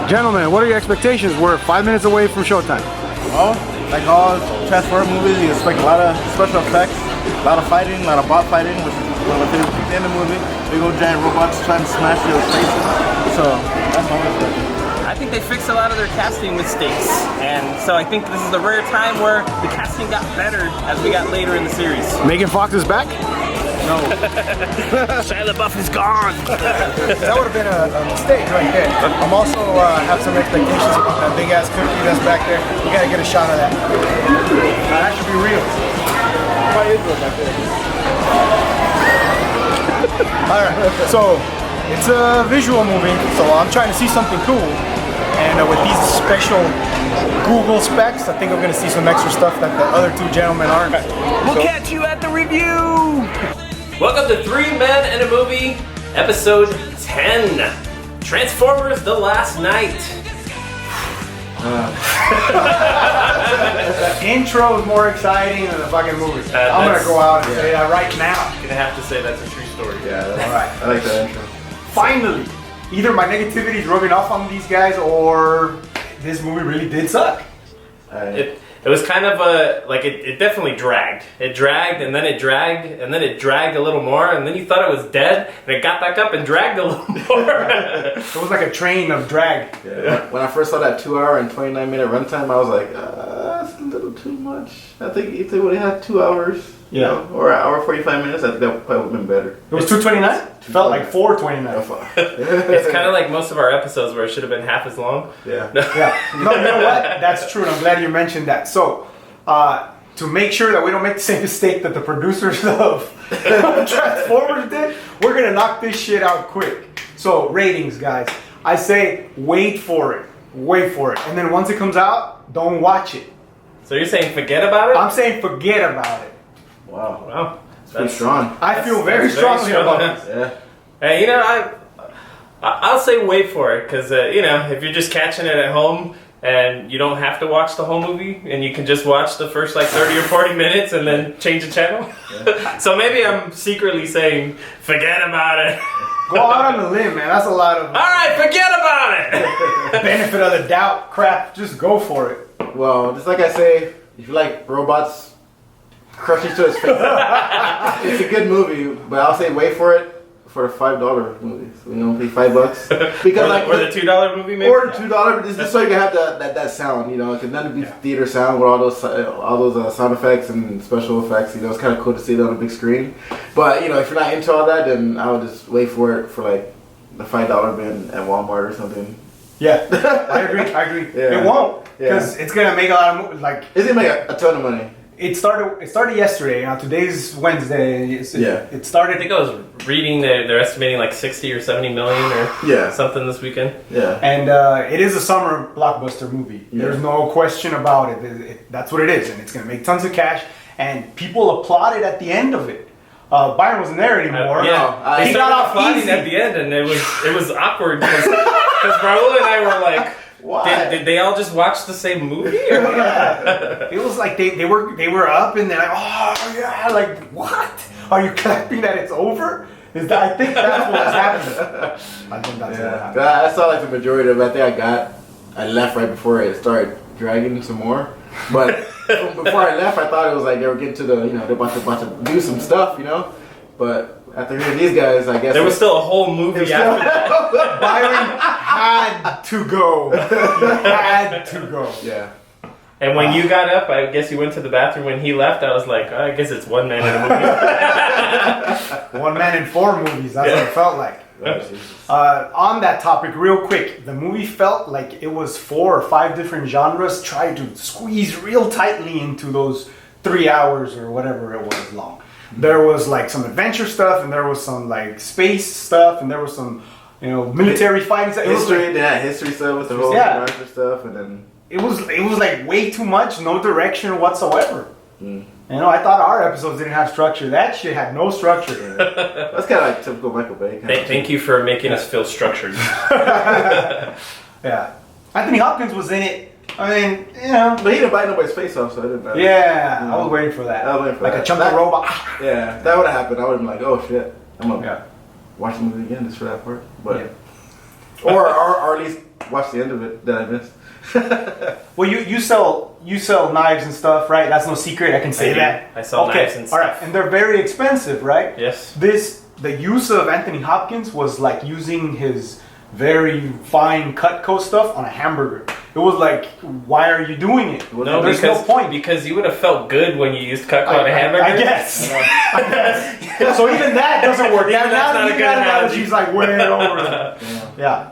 Gentlemen, what are your expectations? We're 5 minutes away from showtime. Well, like all Transformers movies, you expect a lot of special effects, a lot of fighting, a lot of bot fighting, which is one of my favorite things in the movie. Big old giant robots trying to smash your faces. So that's my expectation. I think they fixed a lot of their casting mistakes, and so I think this is a rare time where the casting got better as we got later in the series. Megan Fox is back? No. Shia LaBeouf is gone. That would have been a mistake right there. I'm also have some expectations about that big ass cookie that's back there. We gotta get a shot of that. That should be real. Why is it back there? Alright, so it's a visual movie, so I'm trying to see something cool. And with these special Google specs, I think I'm gonna see some extra stuff that the other two gentlemen aren't. We'll catch you at the review! Welcome to 3 Men and a Movie, episode 10. Transformers: The Last Night. The intro is more exciting than the fucking movie. I'm gonna go out and say that right now. I'm gonna have to say that's a true story. Yeah, Alright. I like that intro. Finally! Either my negativity is rubbing off on these guys or this movie really did suck. It was kind of it definitely dragged. It dragged and then it dragged and then it dragged a little more and then you thought it was dead and it got back up and dragged a little more. It was like a train of drag. Yeah. When I first saw that 2 hour and 29-minute runtime, I was like, that's a little too much. I think if they would have had 2 hours, you know, or an hour 45 minutes, I think that probably would have been better. It was 2:29? It felt like 4:29. It's kind of like most of our episodes where it should have been half as long. Yeah. Yeah. No, you know what? That's true, and I'm glad you mentioned that. So, to make sure that we don't make the same mistake that the producers of Transformers did, we're gonna knock this shit out quick. So, ratings, guys. I say wait for it. Wait for it. And then once it comes out, don't watch it. So you're saying forget about it? I'm saying forget about it. Wow. Wow. That's pretty strong. I feel very strongly about this. Yeah. Hey, you know, I'll say wait for it because you know, if you're just catching it at home and you don't have to watch the whole movie and you can just watch the first like 30 or 40 minutes and then change the channel. Yeah. So maybe I'm secretly saying forget about it. Go out on the limb, man. That's a lot of all right, forget about it. benefit of the doubt crap. Just go for it. Well, just like I say, if you like robots crushing to his face, it's a good movie. But I'll say wait for it for the $5 movie. So, you know, pay $5 because or the $2 movie, maybe. Or $2 just so you can have that sound. You know, because none of these theater sound with all those sound effects and special effects. You know, it's kind of cool to see it on a big screen. But you know, if you're not into all that, then I would just wait for it for like the $5 bin at Walmart or something. Yeah, I agree. Yeah. It won't because it's gonna make a lot of like. It's gonna make a ton of money. It started yesterday. Now today's Wednesday. It started. I think I was reading they're estimating like 60 or 70 million or something this weekend. Yeah, and it is a summer blockbuster movie. Yeah. There's no question about it. That's what it is, and it's gonna make tons of cash. And people applauded at the end of it. Byron wasn't there anymore. He got off applauding at the end, and it was awkward because Raul and I were like, "Why? Did they all just watch the same movie?" Or Yeah. It was like they were up and they're like, "Oh yeah!" Like, what? Are you clapping that it's over? I think that's what's happening. I think that's what happened. I saw like the majority of it. I think I left right before it started dragging some more. But before I left, I thought it was like they were getting to the, you know, they're about to do some stuff, you know. But after hearing these guys, I guess there was still a whole movie after that. Byron had to go. He had to go. Yeah. And when you got up, I guess you went to the bathroom. When he left, I was like, I guess it's one man in a movie. One man in 4 movies. That's what it felt like. On that topic, real quick, the movie felt like it was 4 or 5 different genres tried to squeeze real tightly into those 3 hours or whatever it was long. There was like some adventure stuff, and there was some like space stuff, and there was some, you know, military fighting stuff. History stuff with the whole adventure stuff, and then it was like way too much, no direction whatsoever. Mm. You know, I thought our episodes didn't have structure. That shit had no structure. Yeah. That's kind of like typical Michael Bay. Thank you for making us feel structured. Yeah. Anthony Hopkins was in it. I mean, you know. But he didn't bite nobody's face off, so it didn't matter. Yeah, I was waiting for that. Like a chunky robot. Yeah, that would have happened. I would have been like, oh shit. I'm going to watch the movie again just for that part. But or at least watch the end of it that I missed. Well, you sell knives and stuff, right? That's no secret. I can say that. I sell knives and stuff. All right, and they're very expensive, right? Yes. The use of Anthony Hopkins was like using his very fine Cutco stuff on a hamburger. It was like, why are you doing it? No, there's no point. Because you would have felt good when you used Cutco on a hamburger. I guess. I guess. So even that doesn't work. Even that's not a good analogy. She's like way over that. Yeah.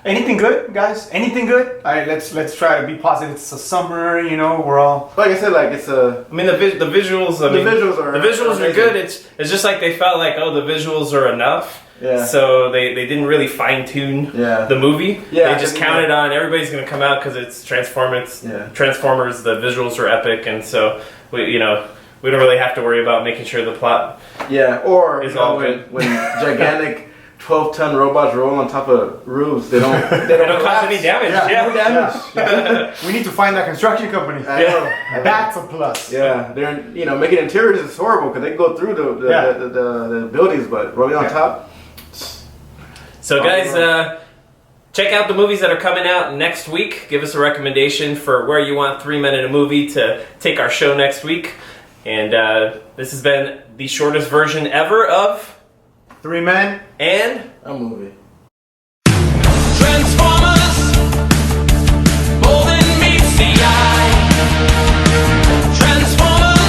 Anything good, guys? Anything good? All right, let's try to be positive. It's a summer, you know. We're all like I said, like it's a. I mean, the visuals. The visuals are good. It's just like they felt like, oh, the visuals are enough. Yeah. So they didn't really fine tune the movie. Yeah. They just counted on everybody's going to come out because it's Transformers. Yeah. Transformers. The visuals are epic, and so we don't really have to worry about making sure the plot. Yeah. Or is all good. When gigantic 12-ton robots roll on top of roofs, they don't cause any damage. No damage. Yeah. We need to find that construction company. That's a plus. Yeah, they're making interiors is horrible because they go through the buildings, but rolling on top. So guys, check out the movies that are coming out next week. Give us a recommendation for where you want 3 Men in a Movie to take our show next week. And this has been the shortest version ever of 3 Men and a Movie. Transform.